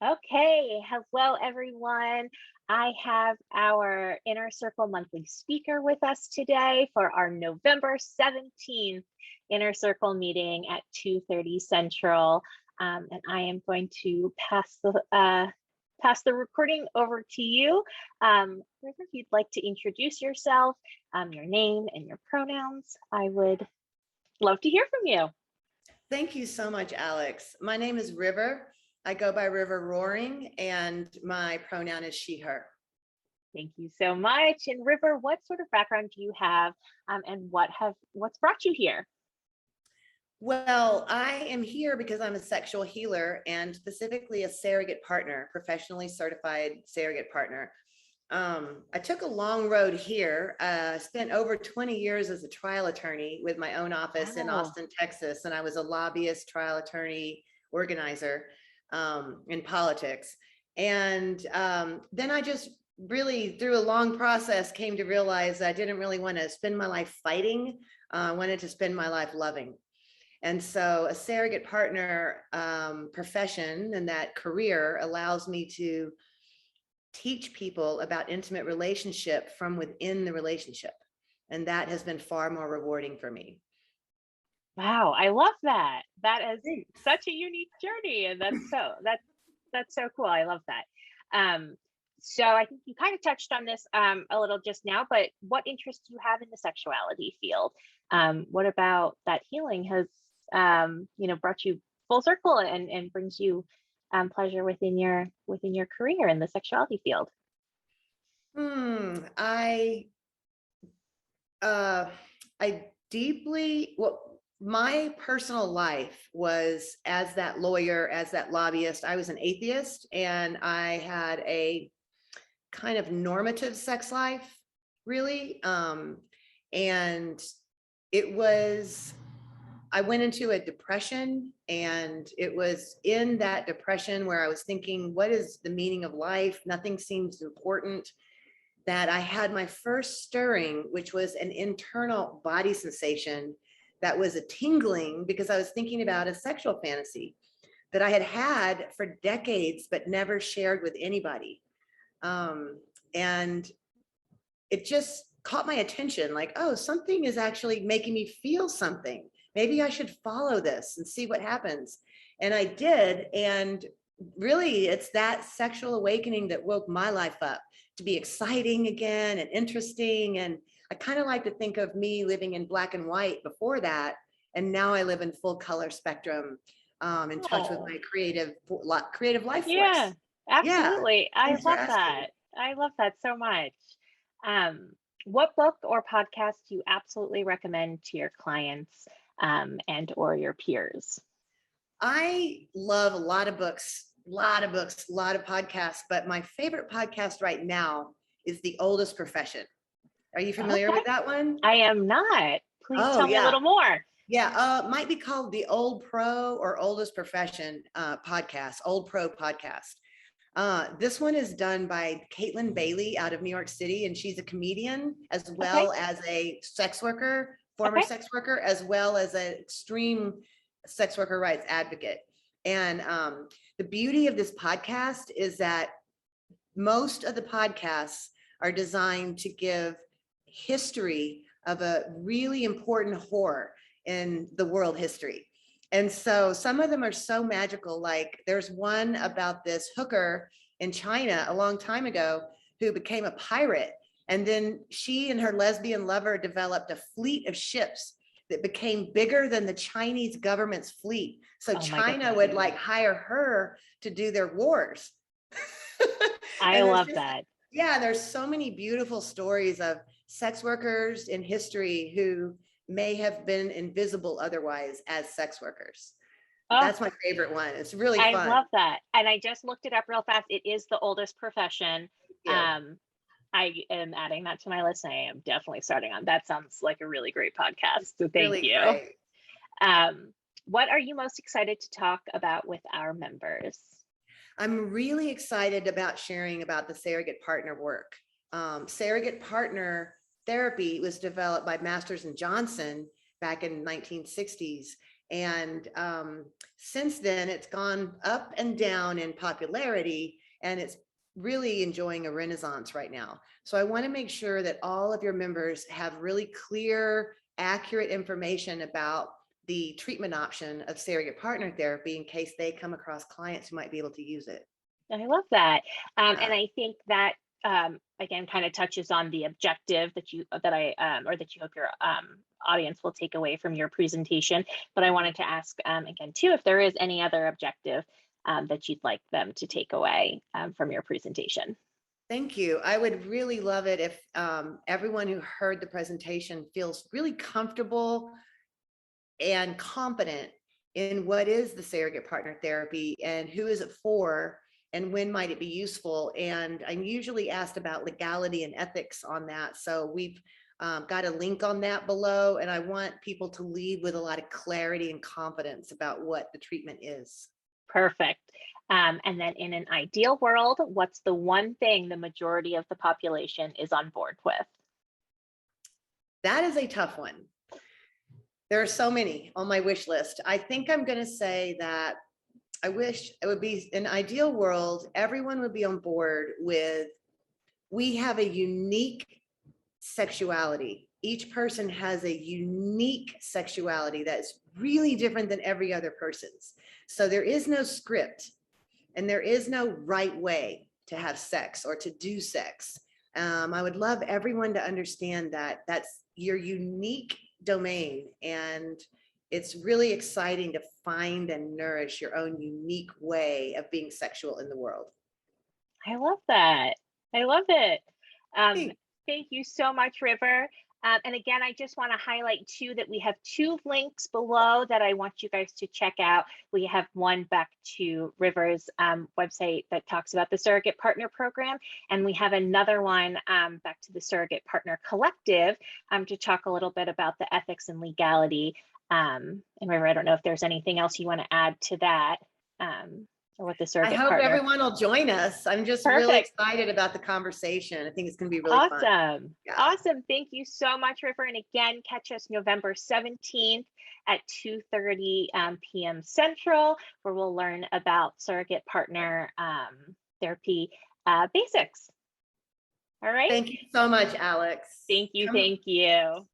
Okay, hello everyone. I have our Inner Circle monthly speaker with us today for our November 17th Inner Circle meeting at 2:30 Central. And I am going to pass the recording over to you. River, if you'd like to introduce yourself, your name and your pronouns, I would love to hear from you. Thank you so much, Alex. My name is River. I go by River Roaring, and my pronoun is she, her. Thank you so much. And River, what sort of background do you have, and what's brought you here? Well, I am here because I'm a sexual healer and specifically a surrogate partner, professionally certified surrogate partner. I took a long road here. Spent over 20 years as a trial attorney with my own office in Wow. Austin, Texas, and I was a lobbyist, trial attorney, organizer in politics. And then I just really, through a long process, came to realize I didn't really want to spend my life fighting. I wanted to spend my life loving. And so a surrogate partner profession and that career allows me to teach people about intimate relationship from within the relationship. And that has been far more rewarding for me. Wow, I love that. That is Thanks. such a unique journey, and that's so cool. I love that. So I think you kind of touched on this a little just now, but what interests do you have in the sexuality field? What about that healing has brought you full circle and brings you pleasure within your career in the sexuality field? I deeply, well, my personal life was as that lawyer, as that lobbyist, I was an atheist and I had a kind of normative sex life, really. And it was, I went into a depression, and it was in that depression where I was thinking, what is the meaning of life? Nothing seems important. That I had my first stirring, which was an internal body sensation that was a tingling because I was thinking about a sexual fantasy that I had had for decades, but never shared with anybody. And it just caught my attention, like, oh, something is actually making me feel something. Maybe I should follow this and see what happens. And I did. And really, it's that sexual awakening that woke my life up to be exciting again and interesting. And I kind of like to think of me living in black and white before that. And now I live in full color spectrum, in touch with Oh, my creative life yeah, force. Yeah. absolutely. I Thanks for love asking. that. I love that so much. Um, what book or podcast do you absolutely recommend to your clients and or your peers? I love a lot of books, a lot of books, a lot of podcasts, but my favorite podcast right now is The Oldest Profession. Are you familiar Okay, with that one? I am not. Please Oh, tell me a yeah. little more. Yeah, might be called the Old Pro or Oldest Profession podcast, Old Pro podcast. This one is done by Caitlin Bailey out of New York City, and she's a comedian as Okay, well as a sex worker, former okay. sex worker, as well as an extreme sex worker rights advocate. And the beauty of this podcast is that most of the podcasts are designed to give history of a really important horror in the world history. And so some of them are so magical. Like there's one about this hooker in China a long time ago who became a pirate. And then she and her lesbian lover developed a fleet of ships that became bigger than the Chinese government's fleet. So Oh my China goodness. would like hire her to do their wars. I And there's love just, that. yeah, there's so many beautiful stories of sex workers in history who may have been invisible otherwise as sex workers. Oh, That's my favorite one. It's really I fun. love that. And I just looked it up real fast. It is the oldest profession. Thank you. I am adding that to my list. And I am definitely starting on that. Sounds like a really great podcast. So thank Really you. great. What are you most excited to talk about with our members? I'm really excited about sharing about the surrogate partner work. Surrogate partner therapy was developed by Masters and Johnson back in 1960s. And since then, it's gone up and down in popularity, and it's really enjoying a renaissance right now. So I want to make sure that all of your members have really clear, accurate information about the treatment option of surrogate partner therapy in case they come across clients who might be able to use it. I love that. Yeah. And I think that again kind of touches on the objective that you that I or that you hope your audience will take away from your presentation. But I wanted to ask again too if there is any other objective that you'd like them to take away from your presentation. Thank you. I would really love it if everyone who heard the presentation feels really comfortable and competent in what is the surrogate partner therapy and who is it for and when might it be useful. And I'm usually asked about legality and ethics on that. So we've got a link on that below, and I want people to leave with a lot of clarity and confidence about what the treatment is. Perfect. And then in an ideal world, what's the one thing the majority of the population is on board with? That is a tough one. There are so many on my wish list. I think I'm going to say that I wish it would be an ideal world. Everyone would be on board with, we have a unique sexuality. Each person has a unique sexuality that's really different than every other person's. So there is no script and there is no right way to have sex or to do sex. I would love everyone to understand that that's your unique domain, and it's really exciting to find and nourish your own unique way of being sexual in the world. I love that. I love it. Um, Thanks. Thank you so much, River. And again, I just want to highlight too that we have two links below that I want you guys to check out. We have one back to River's website that talks about the Surrogate Partner Program, and we have another one back to the Surrogate Partner Collective to talk a little bit about the ethics and legality. And River, I don't know if there's anything else you want to add to that or what the I Surrogate hope Partner. everyone will join us. I'm just really Perfect. excited about the conversation. I think it's going to be really fun. Awesome. Yeah. Awesome. Thank you so much, River. And again, catch us November 17th at 2:30 p.m. Central, where we'll learn about surrogate partner therapy basics. All right. Thank you so much, Alex. Thank you. Come Thank you.